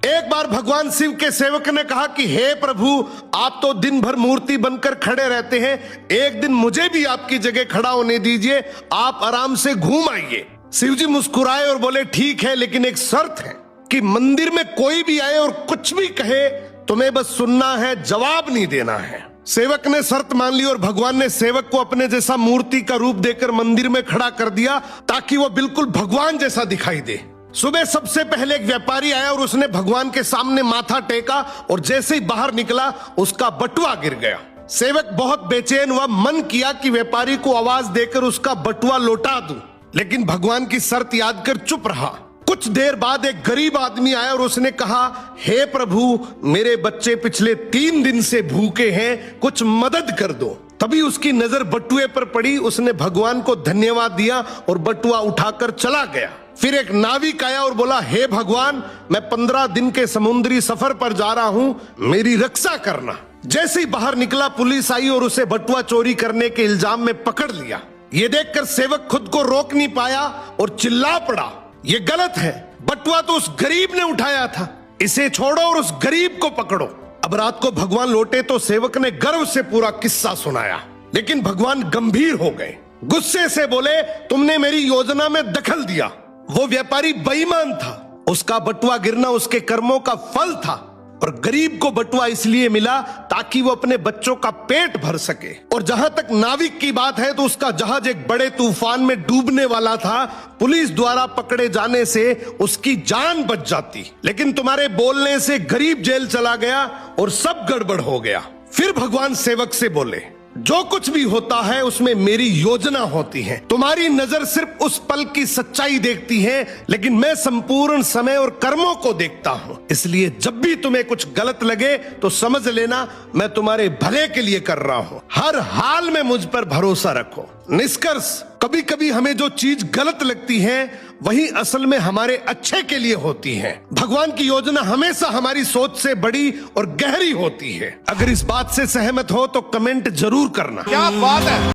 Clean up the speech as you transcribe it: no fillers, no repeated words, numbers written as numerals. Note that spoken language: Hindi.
एक बार भगवान शिव के सेवक ने कहा कि हे प्रभु, आप तो दिन भर मूर्ति बनकर खड़े रहते हैं, एक दिन मुझे भी आपकी जगह खड़ा होने दीजिए, आप आराम से घूम आइए। शिव जी मुस्कुराए और बोले ठीक है, लेकिन एक शर्त है कि मंदिर में कोई भी आए और कुछ भी कहे, तुम्हें बस सुनना है, जवाब नहीं देना है। सेवक ने शर्त मान ली और भगवान ने सेवक को अपने जैसा मूर्ति का रूप देकर मंदिर में खड़ा कर दिया ताकि वो बिल्कुल भगवान जैसा दिखाई दे। सुबह सबसे पहले एक व्यापारी आया और उसने भगवान के सामने माथा टेका और जैसे ही बाहर निकला उसका बटुआ गिर गया। सेवक बहुत बेचैन हुआ, मन किया कि व्यापारी को आवाज देकर उसका बटुआ लौटा दूं, लेकिन भगवान की शर्त याद कर चुप रहा। कुछ देर बाद एक गरीब आदमी आया और उसने कहा, हे प्रभु, मेरे बच्चे पिछले 3 दिन से भूखे हैं, कुछ मदद कर दो। तभी उसकी नजर बटुए पर पड़ी, उसने भगवान को धन्यवाद दिया और बटुआ उठाकर चला गया। फिर एक नाविक आया और बोला, हे भगवान, मैं 15 दिन के समुद्री सफर पर जा रहा हूं, मेरी रक्षा करना। जैसे ही बाहर निकला पुलिस आई और उसे बटुआ चोरी करने के इल्जाम में पकड़ लिया। ये देखकर सेवक खुद को रोक नहीं पाया और चिल्ला पड़ा, ये गलत है, बटुआ तो उस गरीब ने उठाया था, इसे छोड़ो और उस गरीब को पकड़ो। अब रात को भगवान लौटे तो सेवक ने गर्व से पूरा किस्सा सुनाया, लेकिन भगवान गंभीर हो गए, गुस्से से बोले, तुमने मेरी योजना में दखल दिया। वो व्यापारी बेईमान था, उसका बटुआ गिरना उसके कर्मों का फल था, और गरीब को बटुआ इसलिए मिला ताकि वो अपने बच्चों का पेट भर सके। और जहां तक नाविक की बात है तो उसका जहाज एक बड़े तूफान में डूबने वाला था, पुलिस द्वारा पकड़े जाने से उसकी जान बच जाती, लेकिन तुम्हारे बोलने से गरीब जेल चला गया और सब गड़बड़ हो गया। फिर भगवान सेवक से बोले, जो कुछ भी होता है उसमें मेरी योजना होती है, तुम्हारी नजर सिर्फ उस पल की सच्चाई देखती है, लेकिन मैं संपूर्ण समय और कर्मों को देखता हूं। इसलिए जब भी तुम्हें कुछ गलत लगे तो समझ लेना मैं तुम्हारे भले के लिए कर रहा हूं। हर हाल में मुझ पर भरोसा रखो। निष्कर्ष, कभी कभी हमें जो चीज गलत लगती है वही असल में हमारे अच्छे के लिए होती है। भगवान की योजना हमेशा हमारी सोच से बड़ी और गहरी होती है। अगर इस बात से सहमत हो तो कमेंट जरूर करना। क्या बात है।